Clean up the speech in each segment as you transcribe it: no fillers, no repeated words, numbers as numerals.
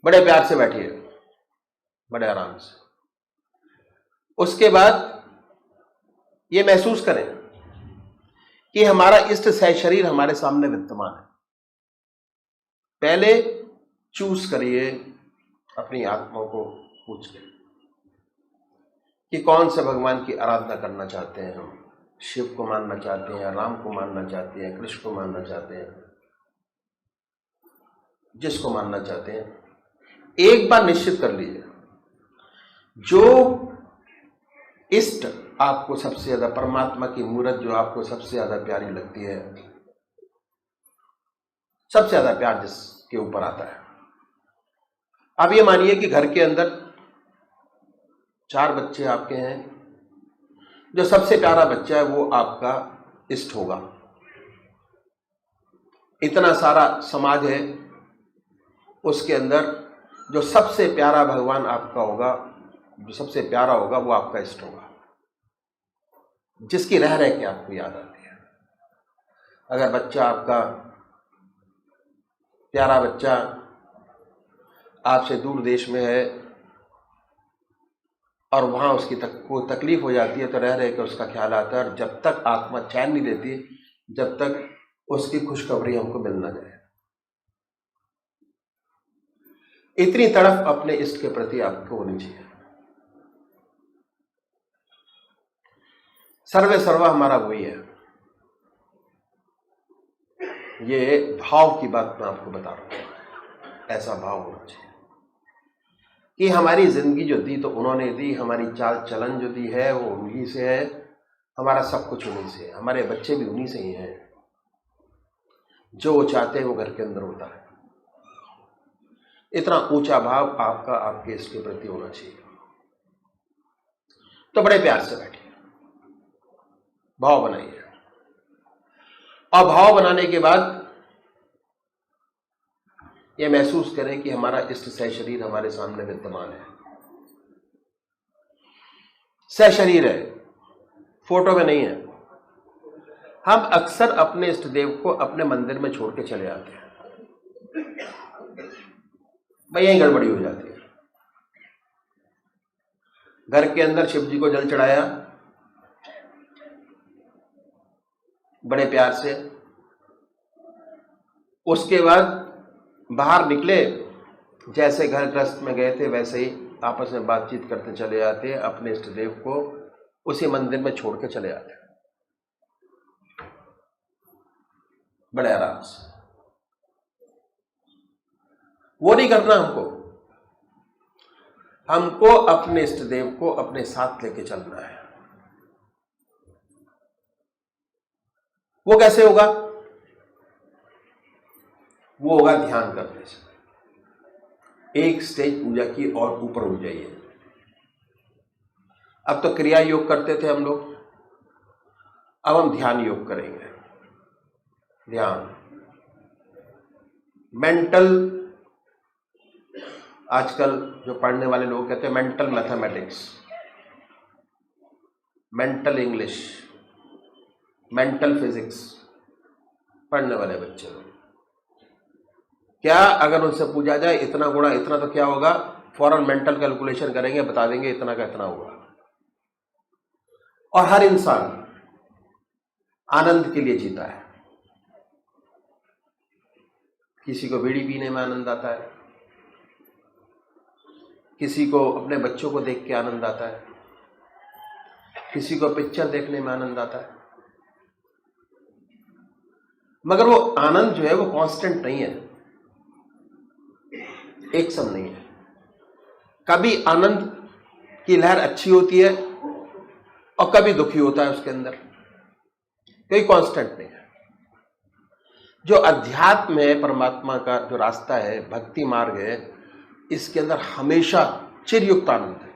बड़े प्यार से बैठिए, बड़े आराम से। उसके बाद ये महसूस करें कि हमारा इष्ट सह शरीर हमारे सामने विद्यमान है। पहले चूज करिए अपनी आत्मा को पूछ के कि कौन से भगवान की आराधना करना चाहते हैं हम। शिव को मानना चाहते हैं, राम को मानना चाहते हैं, कृष्ण को मानना चाहते हैं, जिसको मानना चाहते हैं। एक बार निश्चित कर लीजिए जो इष्ट आपको सबसे ज्यादा, परमात्मा की मूर्त जो आपको सबसे ज्यादा प्यारी लगती है, सबसे ज्यादा प्यार जिसके ऊपर आता है। अब ये मानिए कि घर के अंदर 4 बच्चे आपके हैं, जो सबसे प्यारा बच्चा है वो आपका इष्ट होगा। इतना सारा समाज है, उसके अंदर जो सबसे प्यारा भगवान आपका होगा, जो सबसे प्यारा होगा वो आपका इष्ट होगा, जिसकी रह रह के आपको याद आती है। अगर बच्चा आपका प्यारा बच्चा आपसे दूर देश में है और वहां उसकी कोई तकलीफ हो जाती है तो रह रह के उसका ख्याल आता है, और जब तक आत्मा चैन नहीं देती जब तक उसकी खुशखबरी हमको मिल ना जाए। इतनी तड़फ अपने इष्ट के प्रति आपको होनी चाहिए। सर्वे सर्वा हमारा वही है। ये भाव की बात मैं आपको बता रहा हूं, ऐसा भाव होना चाहिए कि हमारी जिंदगी जो दी तो उन्होंने दी, हमारी चाल चलन जो दी है वो उन्हीं से है, हमारा सब कुछ उन्हीं से है, हमारे बच्चे भी उन्हीं से ही हैं। जो वो चाहते हैं वो घर के अंदर होता है। इतना ऊंचा भाव आपका आपके इष्ट के प्रति होना चाहिए। तो बड़े प्यार से बैठिए, भाव बनाइए, और भाव बनाने के बाद यह महसूस करें कि हमारा इष्ट सह शरीर हमारे सामने विद्यमान है। सह शरीर है, फोटो में नहीं है। हम अक्सर अपने इष्ट देव को अपने मंदिर में छोड़ के चले आते हैं, भाई यही गड़बड़ी हो जाती है। घर के अंदर शिव जी को जल चढ़ाया बड़े प्यार से, उसके बाद बाहर निकले, जैसे घर गृहस्थ में गए थे वैसे ही आपस में बातचीत करते चले आते, अपने इष्ट देव को उसी मंदिर में छोड़ के चले आते बड़े आराम से। वो नहीं करना हमको अपने इष्ट देव को अपने साथ लेके चलना है। वो कैसे होगा? वो होगा ध्यान करने से। एक स्टेज पूजा की और ऊपर हो जाइए। अब तो क्रिया योग करते थे हम लोग, अब हम ध्यान योग करेंगे। ध्यान, मेंटल, आजकल जो पढ़ने वाले लोग कहते हैं mental mathematics, mental English, mental physics पढ़ने वाले बच्चे लोग, क्या अगर उनसे पूछा जाए इतना गुणा इतना तो क्या होगा, फौरन मेंटल कैलकुलेशन करेंगे, बता देंगे इतना का इतना होगा। और हर इंसान आनंद के लिए जीता है। किसी को बीड़ी पीने में आनंद आता है, किसी को अपने बच्चों को देख के आनंद आता है, किसी को पिक्चर देखने में आनंद आता है। मगर वो आनंद जो है वो कांस्टेंट नहीं है, एक सम नहीं है। कभी आनंद की लहर अच्छी होती है और कभी दुखी होता है उसके अंदर, कोई कांस्टेंट नहीं है। जो अध्यात्म है, परमात्मा का जो रास्ता है, भक्ति मार्ग है, इसके अंदर हमेशा चिरयुक्त आनंद है।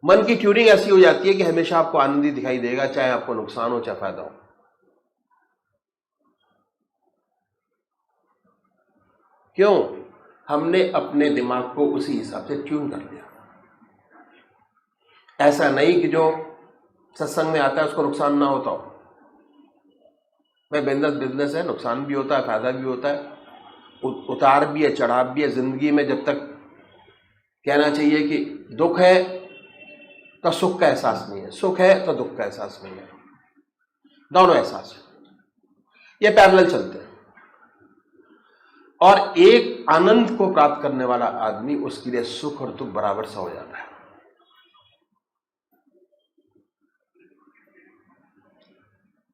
मन की ट्यूनिंग ऐसी हो जाती है कि हमेशा आपको आनंद ही दिखाई देगा, चाहे आपको नुकसान हो चाहे फायदा हो। क्यों? हमने अपने दिमाग को उसी हिसाब से ट्यून कर लिया। ऐसा नहीं कि जो सत्संग में आता है उसको नुकसान ना होता हो। भाई बिजनेस है, नुकसान भी होता है फायदा भी होता है, उतार भी है, चढ़ाव भी है जिंदगी में। जब तक कहना चाहिए कि दुख है तो सुख का एहसास नहीं है, सुख है तो दुख का एहसास नहीं है, दोनों एहसास है, ये पैरेलल चलते हैं। और एक आनंद को प्राप्त करने वाला आदमी, उसके लिए सुख और दुख बराबर सा हो जाता है।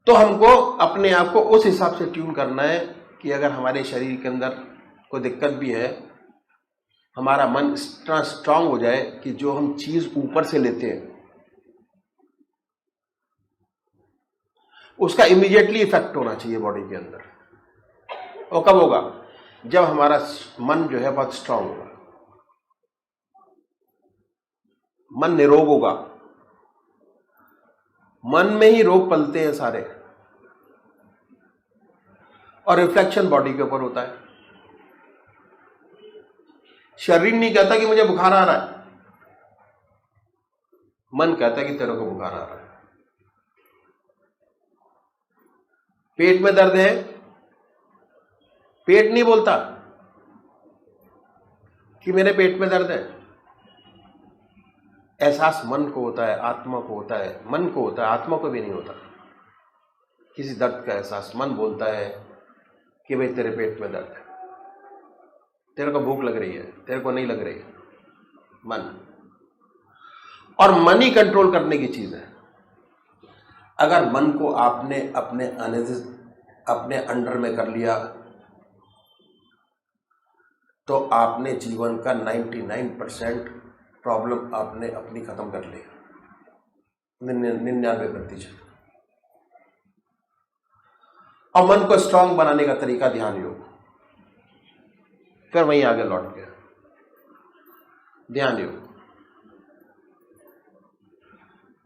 तो हमको अपने आप को उस हिसाब से ट्यून करना है कि अगर हमारे शरीर के अंदर कोई दिक्कत भी है, हमारा मन इतना स्ट्रांग हो जाए कि जो हम चीज ऊपर से लेते हैं उसका इमीडिएटली इफेक्ट होना चाहिए बॉडी के अंदर। और कब होगा? जब हमारा मन जो है बहुत स्ट्रांग होगा, मन निरोग होगा। मन में ही रोग पलते हैं सारे, और रिफ्लेक्शन बॉडी के ऊपर होता है। शरीर नहीं कहता कि मुझे बुखार आ रहा है, मन कहता है कि तेरे को बुखार आ रहा है। पेट में दर्द है, पेट नहीं बोलता कि मेरे पेट में दर्द है। एहसास मन को होता है, आत्मा को होता है, मन को होता है, आत्मा को भी नहीं होता किसी दर्द का एहसास। मन बोलता है कि भाई तेरे पेट में दर्द है, तेरे को भूख लग रही है, तेरे को नहीं लग रही है, मन। और मन ही कंट्रोल करने की चीज है। अगर मन को आपने अपने अंडर में कर लिया तो आपने जीवन का 99% प्रॉब्लम आपने अपनी खत्म कर ली, 99%। और मन को स्ट्रांग बनाने का तरीका ध्यान योग। फिर वहीं आगे लौट गया ध्यान योग।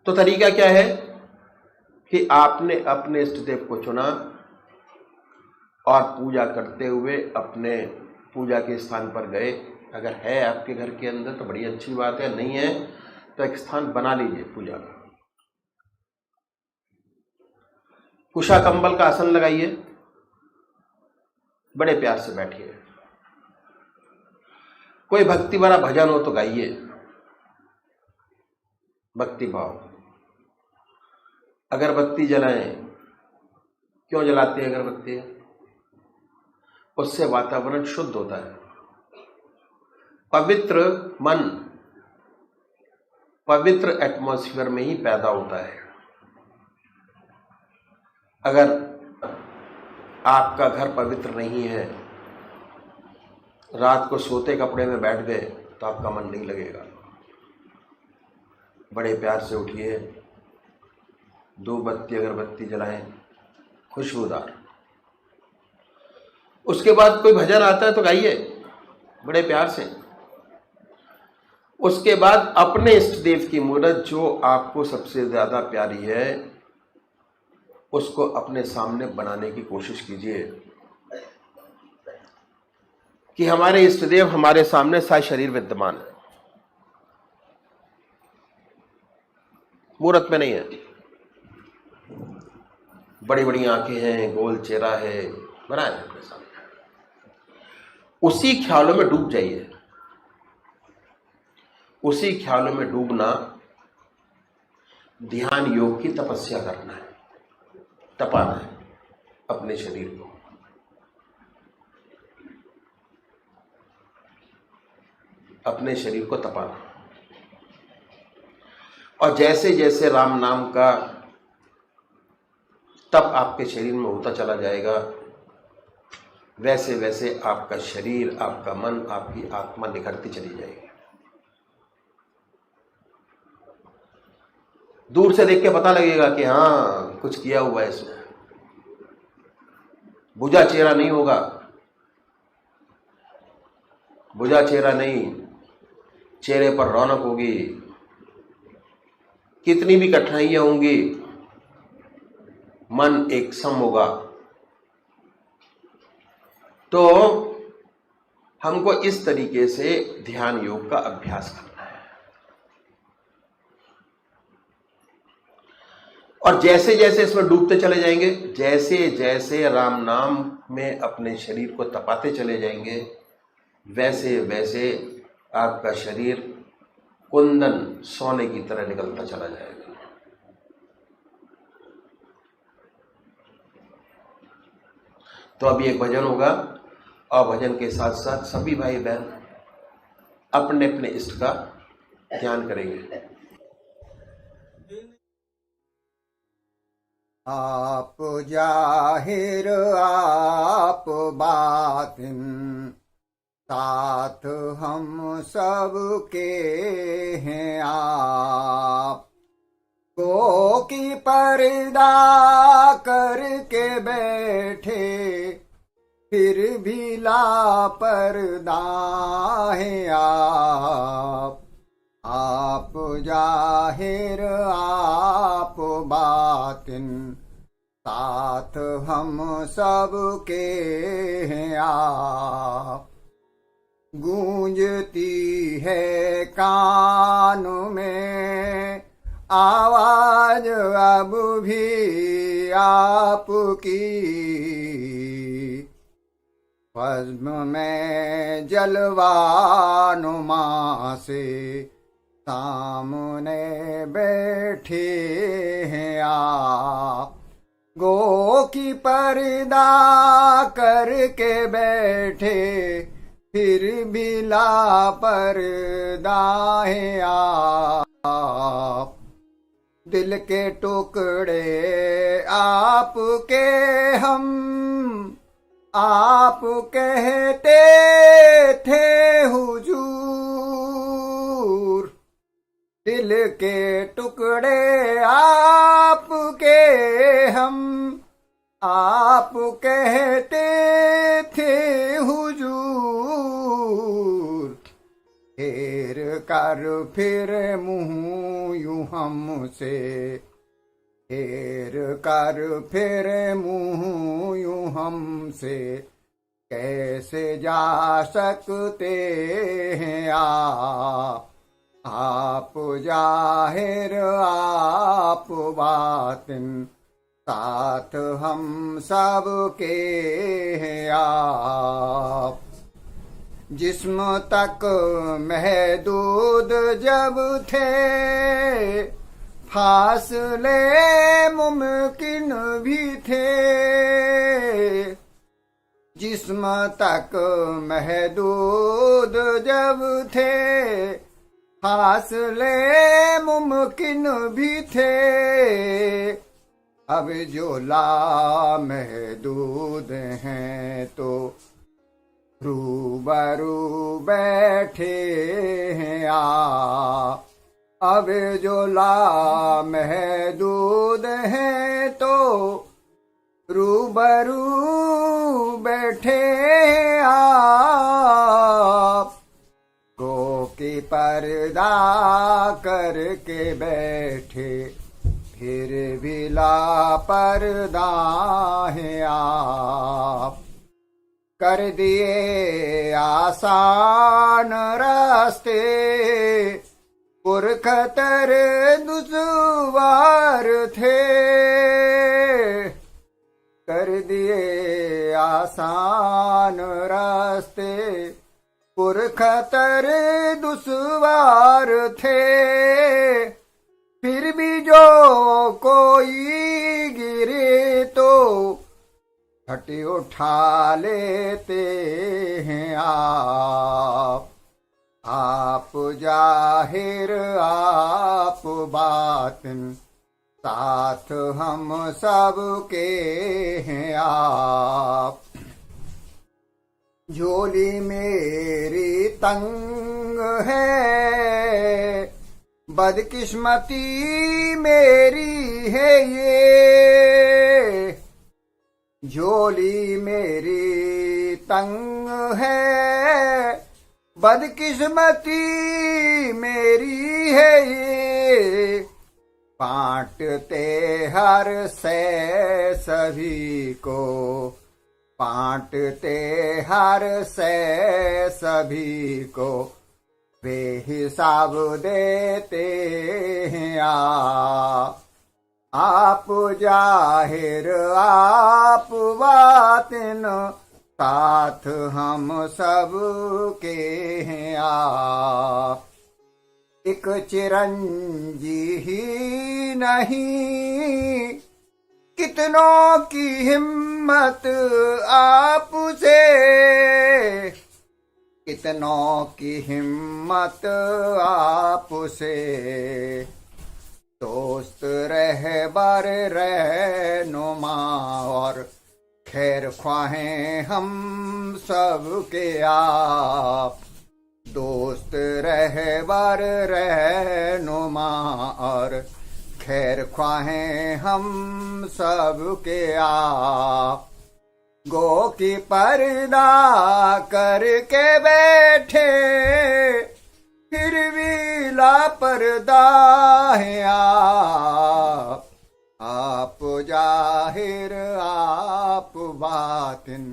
तो तरीका क्या है कि आपने अपने इष्ट देव को चुना और पूजा करते हुए अपने पूजा के स्थान पर गए। अगर है आपके घर के अंदर तो बड़ी अच्छी बात है, नहीं है तो एक स्थान बना लीजिए पूजा का। कुशा कंबल का आसन लगाइए, बड़े प्यार से बैठिए। कोई भक्ति वाला भजन हो तो गाइए, भक्ति भाव। अगरबत्ती जलाएं। क्यों जलाते हैं अगरबत्ती? उससे वातावरण शुद्ध होता है, पवित्र मन पवित्र एटमॉस्फेयर में ही पैदा होता है। अगर आपका घर पवित्र नहीं है, रात को सोते कपड़े में बैठ गए तो आपका मन नहीं लगेगा। बड़े प्यार से उठिए, 2 बत्ती अगरबत्ती जलाएं, खुशबूदार। उसके बाद कोई भजन आता है तो गाइए बड़े प्यार से। उसके बाद अपने इष्ट देव की मूर्त जो आपको सबसे ज्यादा प्यारी है उसको अपने सामने बनाने की कोशिश कीजिए कि हमारे इष्ट देव हमारे सामने सशरीर विद्यमान है, मूर्त में नहीं है। बड़ी बड़ी आंखें हैं, गोल चेहरा है, बनाए अपने सामने। उसी ख्यालों में डूब जाइए। उसी ख्यालों में डूबना ध्यान योग की तपस्या करना है, तपाना है अपने शरीर को। अपने शरीर को तपाना। और जैसे जैसे राम नाम का तप आपके शरीर में होता चला जाएगा, वैसे वैसे आपका शरीर, आपका मन, आपकी आत्मा निखरती चली जाएगी। दूर से देख के पता लगेगा कि हाँ कुछ किया हुआ है इसमें। बुझा चेहरा नहीं होगा, बुझा चेहरा नहीं, चेहरे पर रौनक होगी। कितनी भी कठिनाइयां होंगी, मन एक सम होगा। तो हमको इस तरीके से ध्यान योग का अभ्यास करना है। और जैसे जैसे इसमें डूबते चले जाएंगे, जैसे जैसे राम नाम में अपने शरीर को तपाते चले जाएंगे, वैसे वैसे आपका शरीर कुंदन सोने की तरह निकलता चला जाएगा। तो अभी एक भजन होगा और भजन के साथ साथ सभी भाई बहन अपने अपने इष्ट का ध्यान करेंगे। आप जाहिर आप बातिन, साथ हम सबके हैं आप। को की पर्दा करके बैठे, फिर भी लापरदा हैं आप जाहिर आप बातिन, साथ हम सबके हैं आप। गूंजती है कान में आवाज अब भी आपकी, पद्म में जलवानुमा से सामने बैठे हैं आप। गो की पर्दा करके बैठे, फिर भी लापरदा हैं आप। दिल के टुकड़े आपके हम आप कहते थे हुजूर। दिल के टुकड़े आपके हम आप कहते थे हुजूर। फेर कर फिर मुँह यूं हमसे, फेर कर फिर मुँह यूं हमसे, कैसे जा सकते हैं आप जाहिर आप बातिन, साथ हम सबके हैं आप। जिस्म तक महदूद जब थे, फासले मुमकिन भी थे। जिस्म तक महदूद जब थे, फासले मुमकिन भी थे। अब जो लामहदूद हैं तो रूबरू बैठे हैं अब जो लामहदूद हैं तो रूबरू बैठे आप। गो की पर्दा करके बैठे, फिर भी लापरदा हैं आप। कर दिए आसान रास्ते, पुरखतर दुश्वार थे। कर दिए आसान रास्ते, पुरखतर दुश्वार थे। फिर भी जो कोई गिरे तो हटी उठा लेते हैं आप जाहिर आप बातिन, साथ हम सबके हैं आप। झोली मेरी तंग है, बदकिस्मती मेरी है ये। झोली मेरी तंग है, बदकिस्मती मेरी है ये। बांटते हर से सभी को, बांटते हर से सभी को, बेहिसाब देते हैं आप जाहिर आप बातिन, साथ हम सब के हैं आप। एक चिरंजी ही नहीं, कितनों की हिम्मत आपसे, कितनों की हिम्मत आपसे। दोस्त रहबर रहनुमा और खैर ख्वाहें हम सब के आप। दोस्त रहबर रहनुमा और खैर ख्वाहें हम सब के आप। गो की पर्दा करके बैठे, फिर भी लापरदा है आप जाहिर आप बातिन,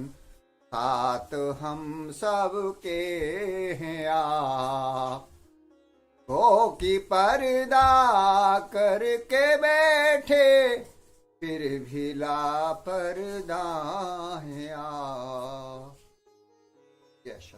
साथ हम सब के हैं आप। गो की पर्दा करके बैठे, फिर भी लापरदा है आप। यश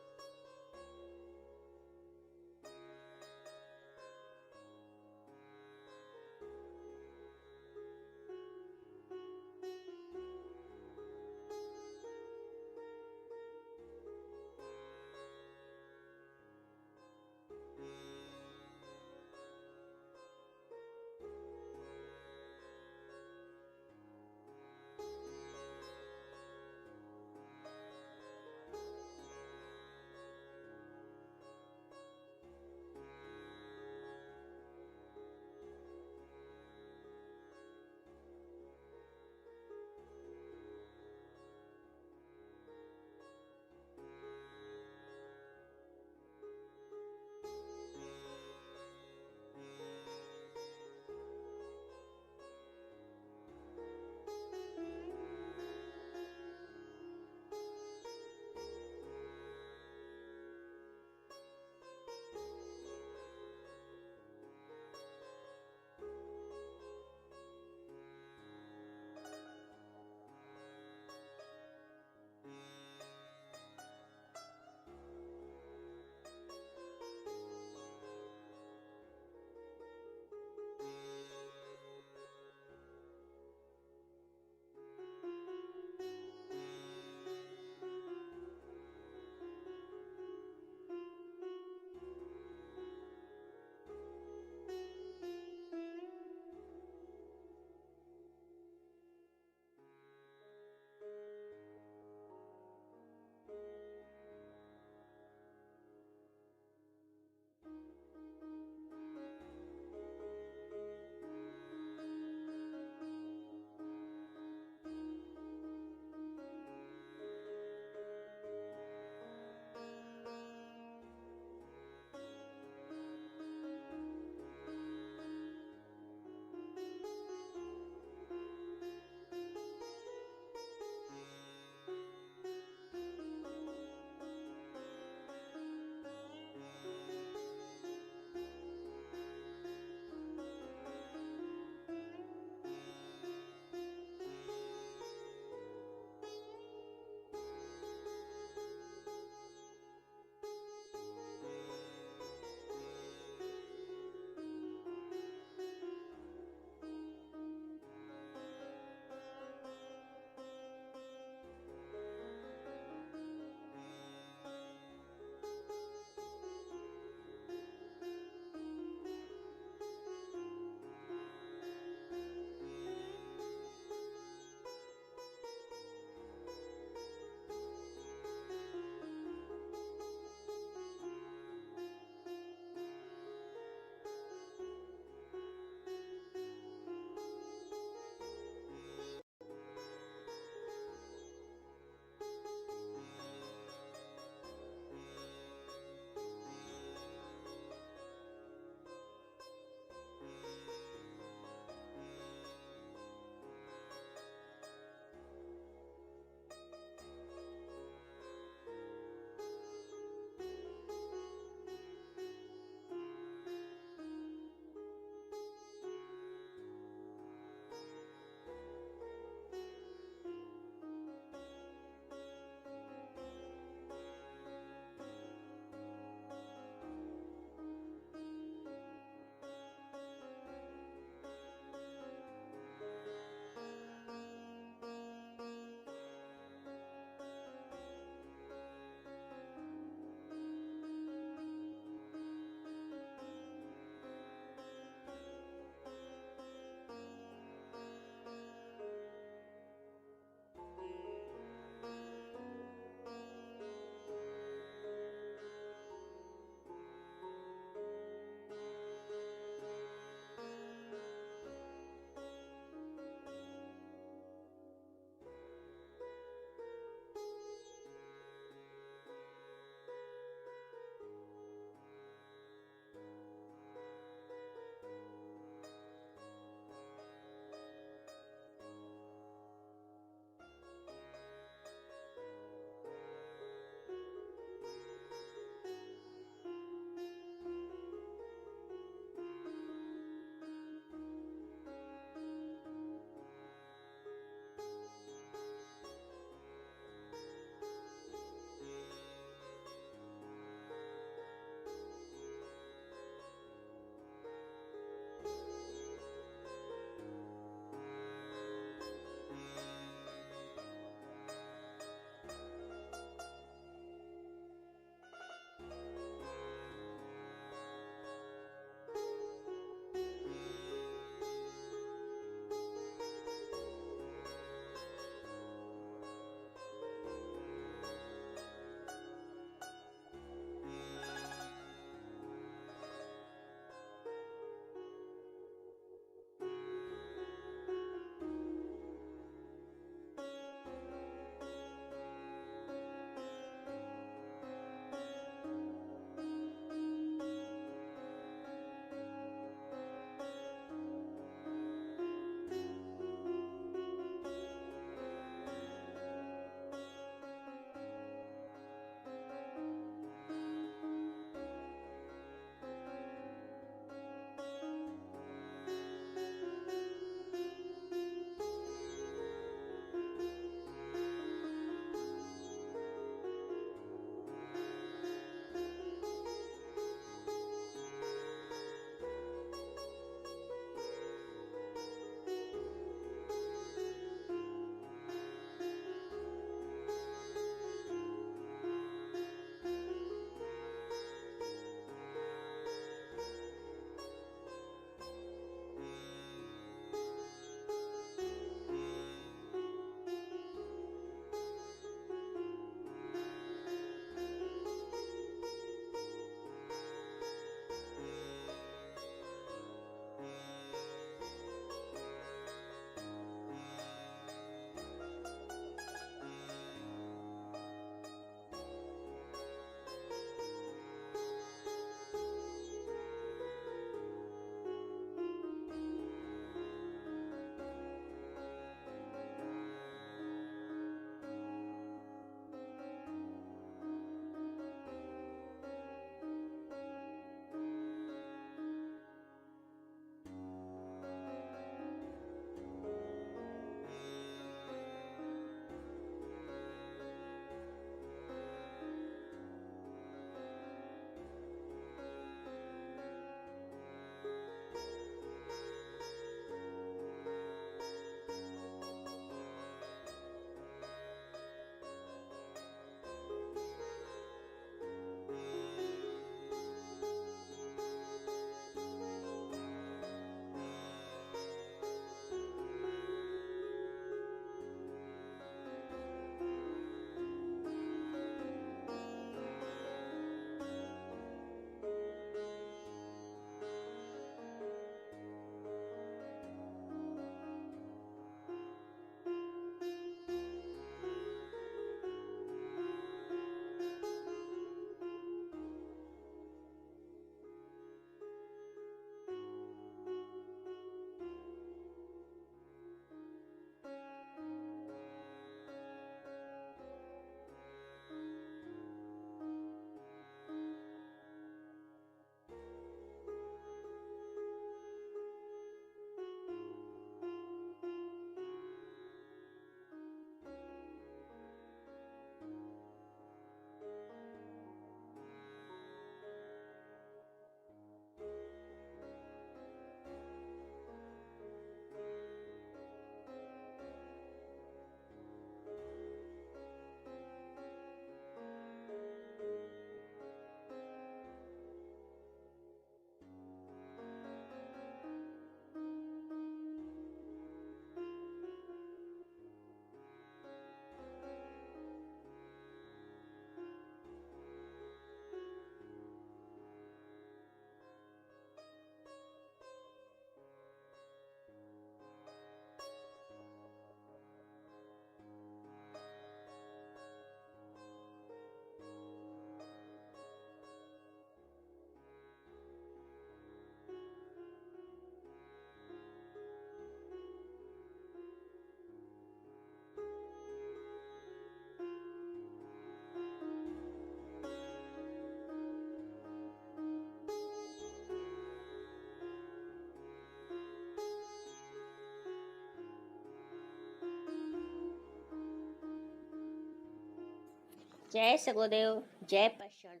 जय सगुदेव जय पश्चान।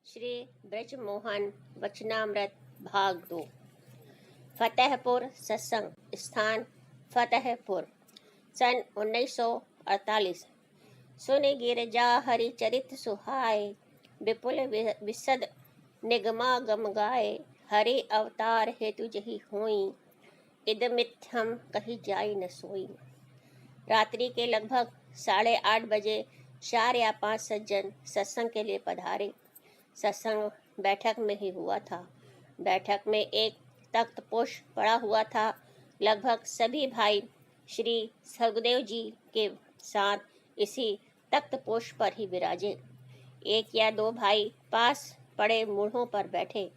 श्री ब्रजमोहन वचनामृत भाग 2। फतेहपुर सत्संग स्थान फतेहपुर सन 1948। सुन गिरजा हरि चरित सुहाए, विपुल विशद निगमा गम गाए। हरि अवतार हेतु जही होई, इदमिथ्यम कही जाई न सोई। रात्रि के लगभग 8:30 बजे 4 या 5 सज्जन सत्संग के लिए पधारे। सत्संग बैठक में ही हुआ था। बैठक में एक तख्त पोष पड़ा हुआ था। लगभग सभी भाई श्री सगुदेव जी के साथ इसी तख्त पोष पर ही विराजे। 1 या 2 भाई पास पड़े मूढ़ों पर बैठे।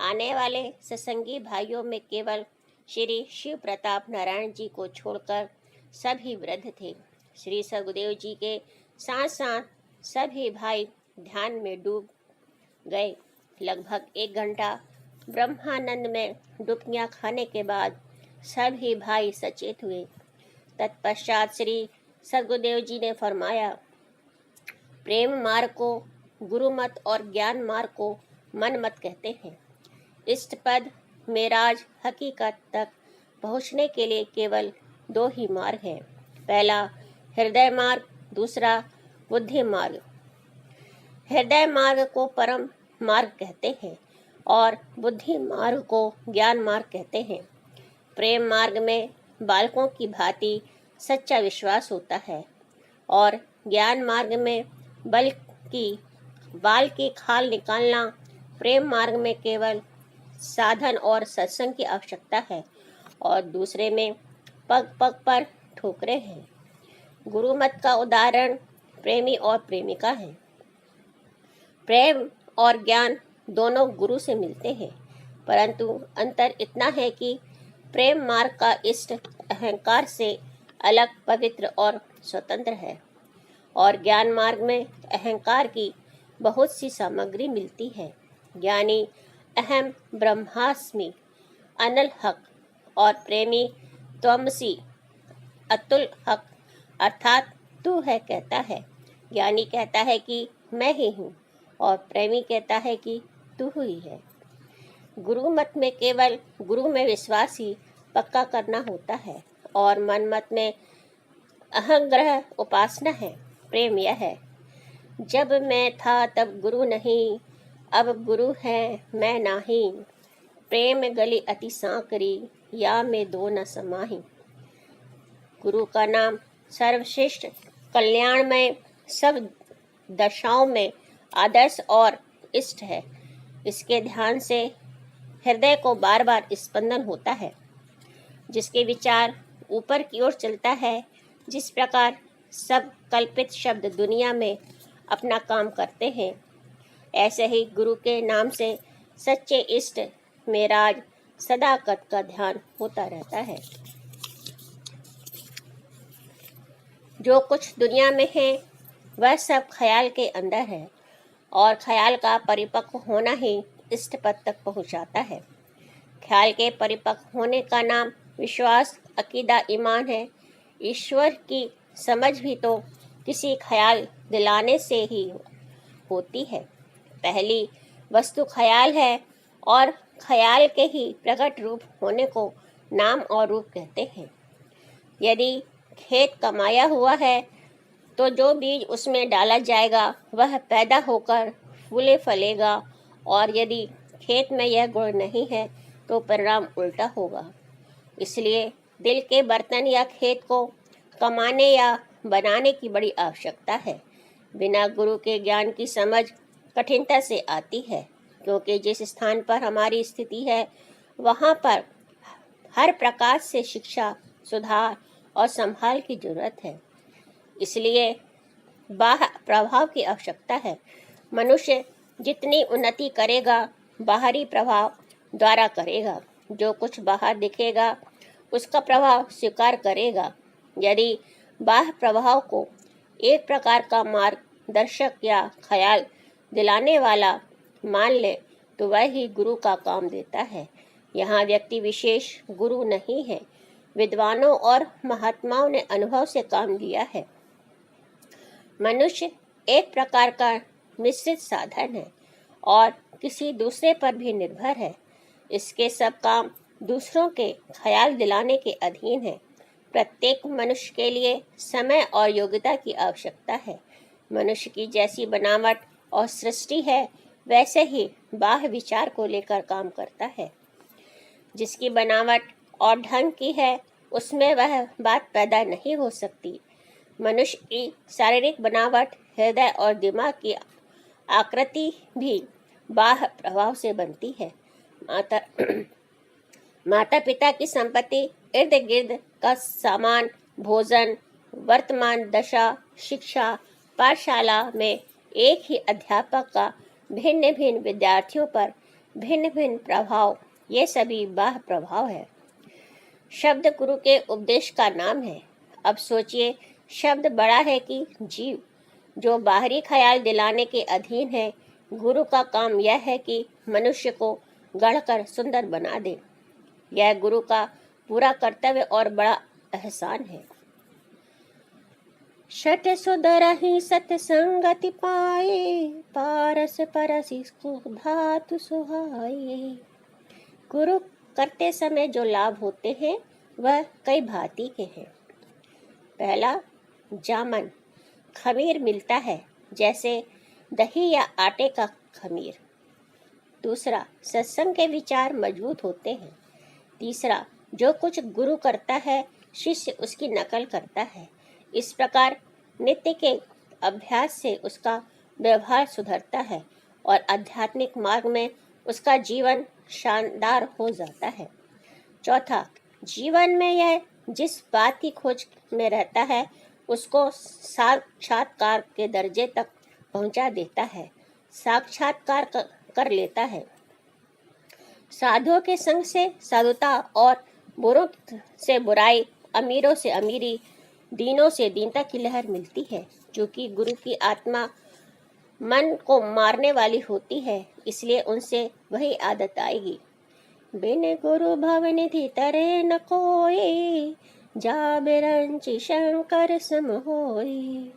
आने वाले सत्संगी भाइयों में केवल श्री शिव प्रताप नारायण जी को छोड़कर सभी वृद्ध थे। श्री सगुदेव जी के साथ साथ सभी भाई ध्यान में डूब गए। लगभग 1 घंटा ब्रह्मानंद में डुबकियां खाने के बाद सभी भाई सचेत हुए। तत्पश्चात श्री सगुदेव जी ने फरमाया, प्रेम मार्ग को गुरु मत और ज्ञान मार्ग को मन मत कहते हैं। इष्ट पद मेराज हकीकत तक पहुँचने के लिए केवल 2 ही मार्ग हैं। पहला हृदय मार्ग, दूसरा बुद्धि मार्ग। हृदय मार्ग को परम मार्ग कहते हैं और बुद्धि मार्ग को ज्ञान मार्ग कहते हैं। प्रेम मार्ग में बालकों की भांति सच्चा विश्वास होता है और ज्ञान मार्ग में बाल की खाल निकालना। प्रेम मार्ग में केवल साधन और सत्संग की आवश्यकता है और दूसरे में पग पग पर ठोकरें हैं। गुरु मत का उदाहरण प्रेमी और प्रेमिका है। प्रेम और ज्ञान दोनों गुरु से मिलते हैं, परंतु अंतर इतना है कि प्रेम मार्ग का इष्ट अहंकार से अलग, पवित्र और स्वतंत्र है और ज्ञान मार्ग में अहंकार की बहुत सी सामग्री मिलती है। ज्ञानी अहम ब्रह्मास्मि अनल हक और प्रेमी त्वमसि अतुल हक अर्थात तू है कहता है। ज्ञानी कहता है कि मैं ही हूँ और प्रेमी कहता है कि तू ही है। गुरु मत में केवल गुरु में विश्वास ही पक्का करना होता है और मन मत में अहंग्रह उपासना है। प्रेम यह है, जब मैं था तब गुरु नहीं, अब गुरु है मैं नाही। प्रेम गली अति सांकरी, या में 2 न समाही। गुरु का नाम सर्वश्रेष्ठ, कल्याण में सब दशाओं में आदर्श और इष्ट है। इसके ध्यान से हृदय को बार बार स्पंदन होता है। जिसके विचार ऊपर की ओर चलता है, जिस प्रकार सब कल्पित शब्द दुनिया में अपना काम करते हैं, ऐसे ही गुरु के नाम से सच्चे इष्ट मेराज सदाकत का ध्यान होता रहता है। जो कुछ दुनिया में है वह सब ख्याल के अंदर है और ख्याल का परिपक्व होना ही इष्ट पद तक पहुंचाता है। ख्याल के परिपक्व होने का नाम विश्वास, अकीदा, ईमान है। ईश्वर की समझ भी तो किसी ख्याल दिलाने से ही होती है। पहली वस्तु ख्याल है और ख्याल के ही प्रकट रूप होने को नाम और रूप कहते हैं। यदि खेत कमाया हुआ है तो जो बीज उसमें डाला जाएगा वह पैदा होकर फूले फलेगा और यदि खेत में यह गुण नहीं है तो परिणाम उल्टा होगा। इसलिए दिल के बर्तन या खेत को कमाने या बनाने की बड़ी आवश्यकता है। बिना गुरु के ज्ञान की समझ कठिनता से आती है, क्योंकि जिस स्थान पर हमारी स्थिति है वहाँ पर हर प्रकार से शिक्षा, सुधार और संभाल की जरूरत है। इसलिए बाह्य प्रभाव की आवश्यकता है। मनुष्य जितनी उन्नति करेगा बाहरी प्रभाव द्वारा करेगा। जो कुछ बाहर दिखेगा उसका प्रभाव स्वीकार करेगा। यदि बाह्य प्रभाव को एक प्रकार का मार्गदर्शक या ख्याल दिलाने वाला मान ले तो वह ही गुरु का काम देता है। यहाँ व्यक्ति विशेष गुरु नहीं है। विद्वानों और महात्माओं ने अनुभव से काम लिया है। मनुष्य एक प्रकार का मिश्रित साधन है और किसी दूसरे पर भी निर्भर है। इसके सब काम दूसरों के ख्याल दिलाने के अधीन है। प्रत्येक मनुष्य के लिए समय और योग्यता की आवश्यकता है। मनुष्य की जैसी बनावट और सृष्टि है, वैसे ही बाह्य विचार को लेकर काम करता है। जिसकी बनावट और ढंग की है, उसमें वह बात पैदा नहीं हो सकती। मनुष्य की शारीरिक बनावट, हृदय और दिमाग की आकृति भी बाह्य प्रभाव से बनती है। माता पिता की संपत्ति, इर्द गिर्द का सामान, भोजन, वर्तमान दशा, शिक्षा, पाठशाला में एक ही अध्यापक का भिन्न भिन्न विद्यार्थियों पर भिन्न भिन्न प्रभाव, ये सभी बाह्य प्रभाव है। शब्द गुरु के उपदेश का नाम है। अब सोचिए, शब्द बड़ा है कि जीव, जो बाहरी ख्याल दिलाने के अधीन है। गुरु का काम यह है कि मनुष्य को गढ़कर सुंदर बना दे। यह गुरु का पूरा कर्तव्य और बड़ा एहसान है। शठ सुधरहि सत्संगति पाए, पारस परसि धातु सुहाए। गुरु करते समय जो लाभ होते हैं, वह कई भांति के हैं। पहला, जामन, खमीर मिलता है, जैसे दही या आटे का खमीर। दूसरा, सत्संग के विचार मजबूत होते हैं। तीसरा, जो कुछ गुरु करता है, शिष्य उसकी नकल करता है। इस प्रकार नित्य के अभ्यास से उसका व्यवहार सुधरता है और आध्यात्मिक मार्ग में उसका जीवन शानदार हो जाता है। चौथा, जीवन में यह जिस बात की खोज में रहता है, उसको साक्षात्कार के दर्जे तक पहुंचा देता है, साक्षात्कार कर लेता है। साधुओं के संग से साधुता और बुरों से बुराई, अमीरों से अमीरी, दीनों से दीनता की लहर मिलती है। क्योंकि गुरु की आत्मा मन को मारने वाली होती है, इसलिए उनसे वही आदत आएगी। बिन गुरु भवनिधि तरे न कोई, जा बिरंचि शंकर सम होई।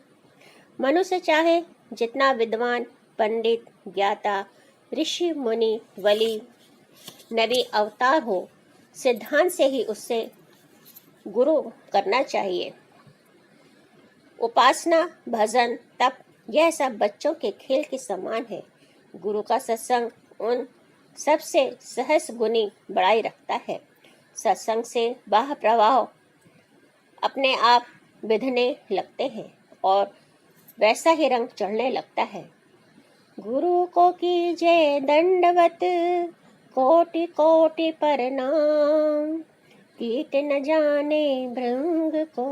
मनुष्य चाहे जितना विद्वान, पंडित, ज्ञाता, ऋषि, मुनि, वली, नबी, अवतार हो, सिद्धांत से ही उससे गुरु करना चाहिए। उपासना, भजन, तप, यह सब बच्चों के खेल के समान है। गुरु का सत्संग उन सबसे सहस गुनी बड़ाई रखता है। सत्संग से बाह्य प्रवाह अपने आप बिधने लगते हैं और वैसा ही रंग चढ़ने लगता है। गुरु को कीजे दंडवत, कोटि कोटि प्रणाम, कीट न जाने भृंग को,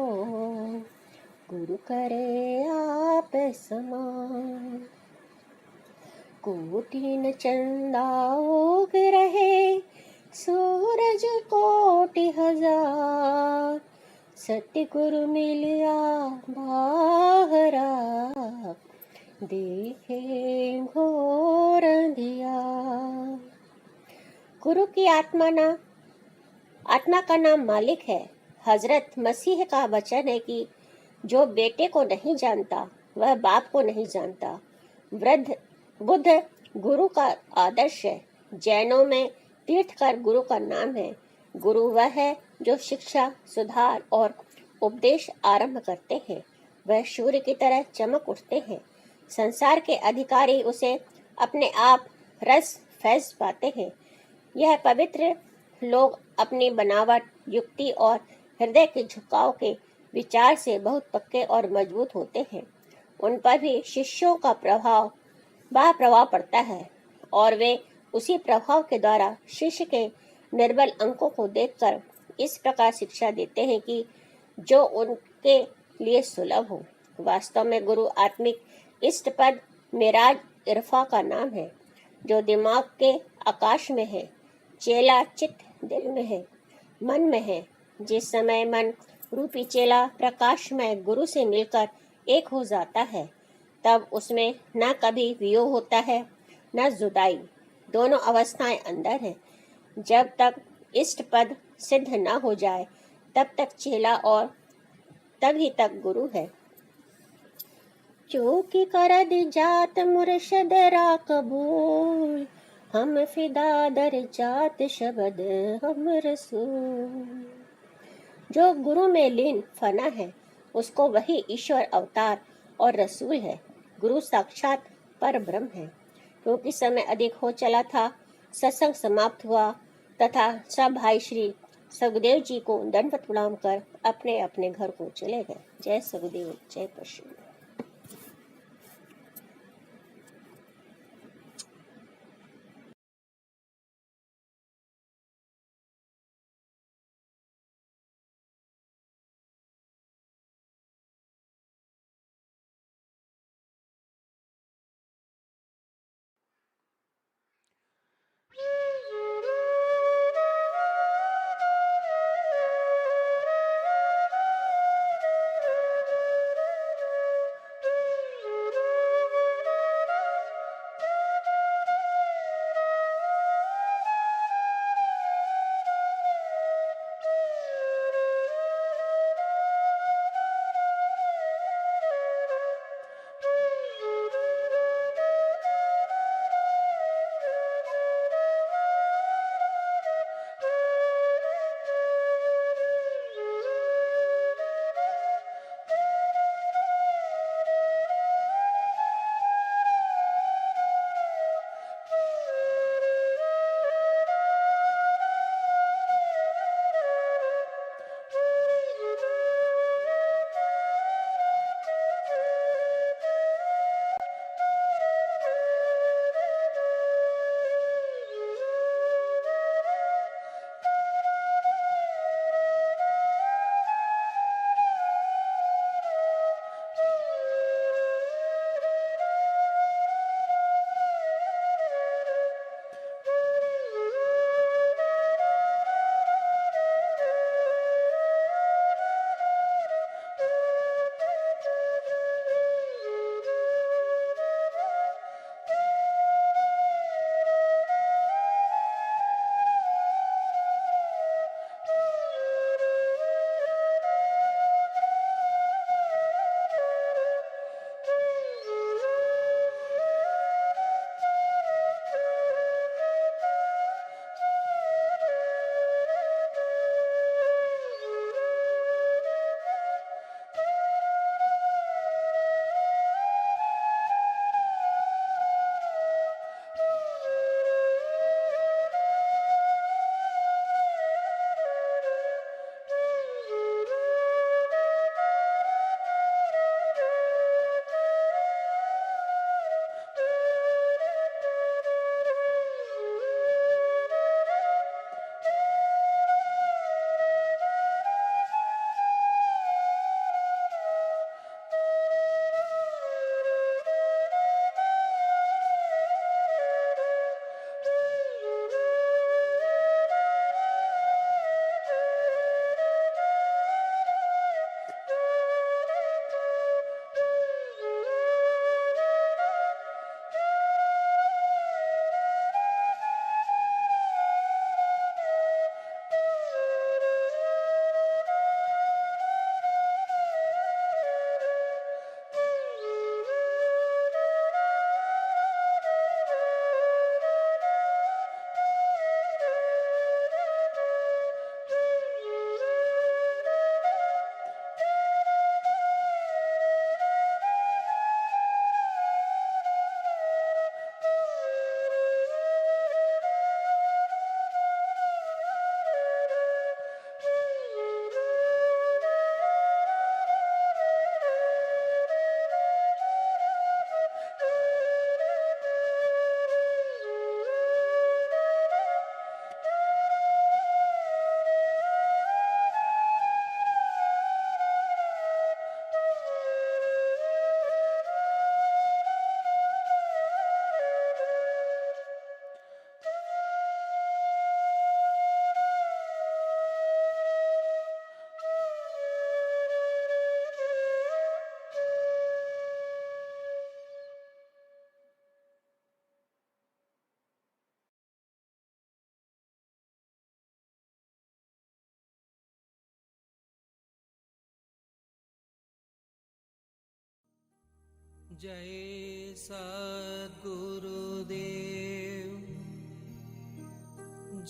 गुरु करे आप समान। कोटि न चंदा उग रहे, सूरज कोटि हजार, सत्य गुरु मिलिया बाहरा, देखे घोर अंधिया। गुरु की आत्मा का नाम मालिक है। हजरत मसीह का वचन है कि जो बेटे को नहीं जानता, वह बाप को नहीं जानता। वृद्ध बुद्ध गुरु का आदर्श है। जैनों में तीर्थकर गुरु का नाम है। गुरु वह है जो शिक्षा, सुधार और उपदेश आरंभ करते हैं। वह सूर्य की तरह चमक उठते हैं। संसार के अधिकारी उसे अपने आप रस फैज पाते हैं। यह पवित्र लोग अपनी बनावट, युक्ति और हृदय के झुकाव के विचार से बहुत पक्के और मजबूत होते हैं। उन पर भी शिष्यों का प्रभाव पड़ता है और वे उसी प्रभाव के द्वारा शिष्य के निर्बल अंकों को देखकर इस प्रकार शिक्षा देते हैं कि जो उनके लिए सुलभ हो। वास्तव में गुरु आत्मिक इष्ट पद मेराज इरफा का नाम है, जो दिमाग के आकाश में है। चेला चित्त दिल में है, मन में है। जिस समय मन रूपी चेला प्रकाश में गुरु से मिलकर एक हो जाता है, तब उसमें न कभी वियोग होता है, न जुदाई। दोनों अवस्थाएं अंदर है। जब तक इष्ट पद सिद्ध न हो जाए, तब तक चेला और तभी तक गुरु है। चूकी कर दी जात मुर्शद रा कबूल, हम फिदा दर जात शबद हम रसूल। जो गुरु में लीन फना है, उसको वही ईश्वर अवतार और रसूल है। गुरु साक्षात पर ब्रह्म है। क्योंकि समय अधिक हो चला था, सत्संग समाप्त हुआ तथा सब भाई श्री सगदेव जी को दंडवत प्रणाम कर अपने अपने घर को चले गए। जय सगदेव, जय परशुराम। जय सद्गुरुदेव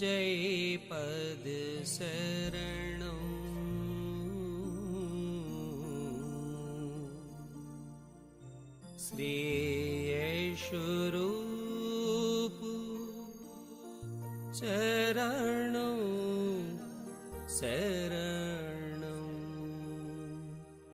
जय पद शरणं श्री यशोरूप चरणं शरणं